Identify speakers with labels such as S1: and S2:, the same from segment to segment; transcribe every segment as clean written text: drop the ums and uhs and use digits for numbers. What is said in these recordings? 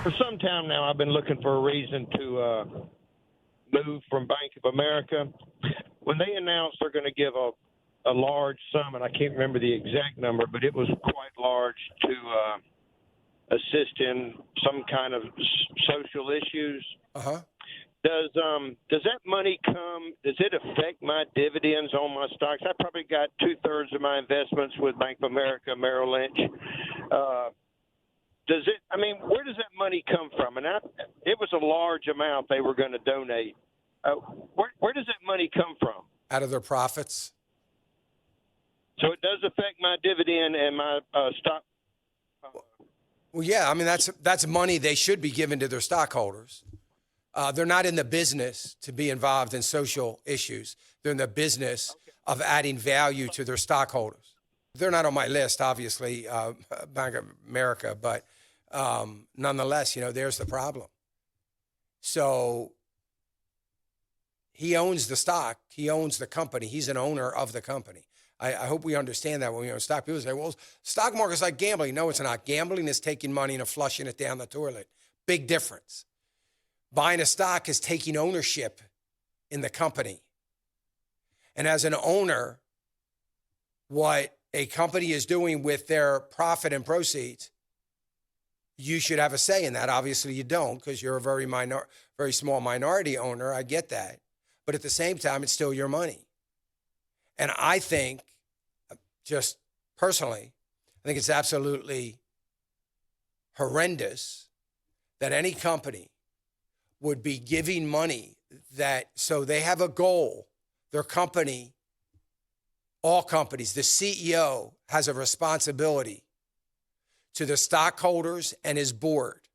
S1: For some time now, I've been looking for a reason to move from Bank of America. When they announced they're going to give a large sum, and I can't remember the exact number, but it was quite large to assist in some kind of social issues.
S2: Uh-huh.
S1: Does that money come? Does it affect my dividends on my stocks? I probably got 2/3 of my investments with Bank of America, Merrill Lynch. Does it? I mean, where does that money come from? And it was a large amount they were going to donate. Where does that money come from?
S2: Out of their profits.
S1: So it does affect my dividend and my stock.
S2: Well, yeah, I mean, that's money they should be giving to their stockholders. They're not in the business to be involved in social issues. They're in the business of adding value to their stockholders. They're not on my list, obviously, Bank of America, but nonetheless, there's the problem. So he owns the stock. He owns the company. He's an owner of the company. I hope we understand that when we own stock. People say, well, stock market's like gambling. No, it's not. Gambling is taking money and flushing it down the toilet. Big difference. Buying a stock is taking ownership in the company. And as an owner, what a company is doing with their profit and proceeds, you should have a say in that. Obviously, you don't, because you're a very small minority owner. I get that. But at the same time, it's still your money. And I think, just personally, I think it's absolutely horrendous that any company would be giving money so they have a goal. Their company, all companies, the CEO has a responsibility to the stockholders and his board.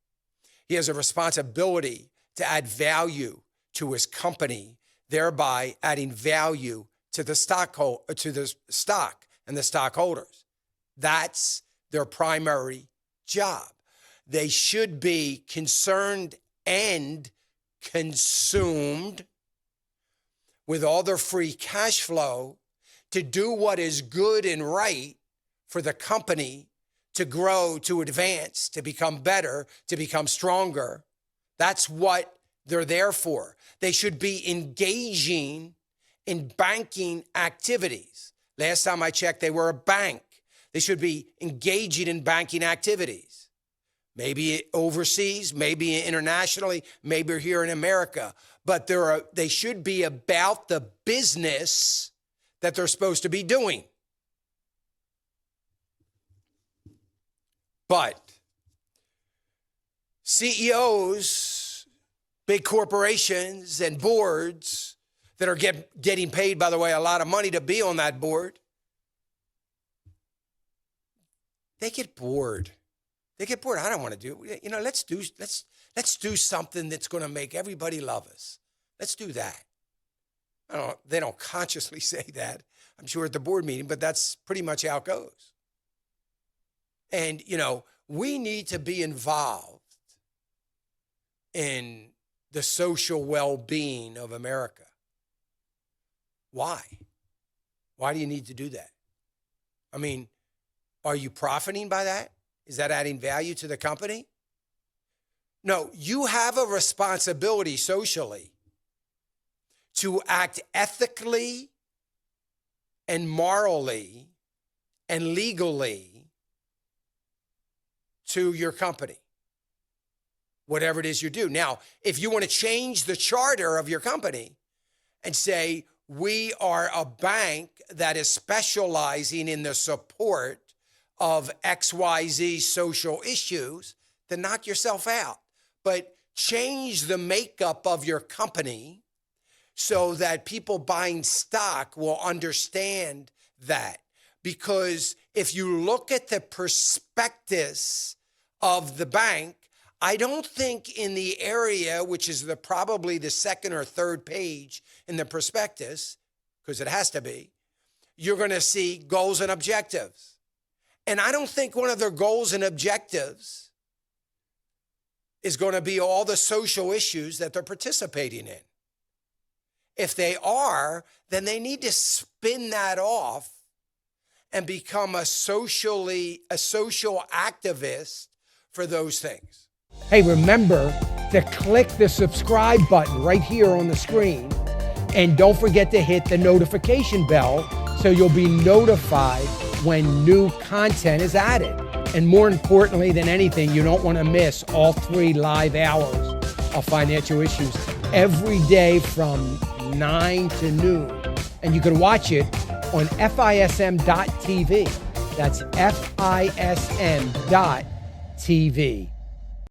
S2: He has a responsibility to add value to his company, thereby adding value to the stock and the stockholders. That's their primary job. They should be concerned and consumed with all their free cash flow to do what is good and right for the company to grow, to advance, to become better, to become stronger. That's what they're there for. They should be engaging in banking activities. Last time I checked, they were a bank. They should be engaging in banking activities. Maybe overseas, maybe internationally, maybe here in America. But they should be about the business that they're supposed to be doing. But CEOs, big corporations, and boards that are getting paid, by the way, a lot of money to be on that board, they get bored. They get bored. I don't want to do it. Let's do something that's going to make everybody love us. Let's do that. They don't consciously say that, I'm sure, at the board meeting, but that's pretty much how it goes. And, we need to be involved in the social well-being of America. Why? Why do you need to do that? I mean, are you profiting by that? Is that adding value to the company? No, you have a responsibility socially to act ethically and morally and legally to your company, whatever it is you do. Now, if you want to change the charter of your company and say, we are a bank that is specializing in the support of XYZ social issues, then knock yourself out. But change the makeup of your company so that people buying stock will understand that. Because if you look at the prospectus of the bank, I don't think in the area, which is probably the second or third page in the prospectus, because it has to be, you're going to see goals and objectives. And I don't think one of their goals and objectives is going to be all the social issues that they're participating in. If they are, then they need to spin that off and become a social activist for those things. Hey, remember to click the subscribe button right here on the screen. And don't forget to hit the notification bell so you'll be notified when new content is added. And more importantly than anything, you don't want to miss all 3 live hours of Financial Issues every day from 9 to noon. And you can watch it on FISM.tv. That's FISM.tv.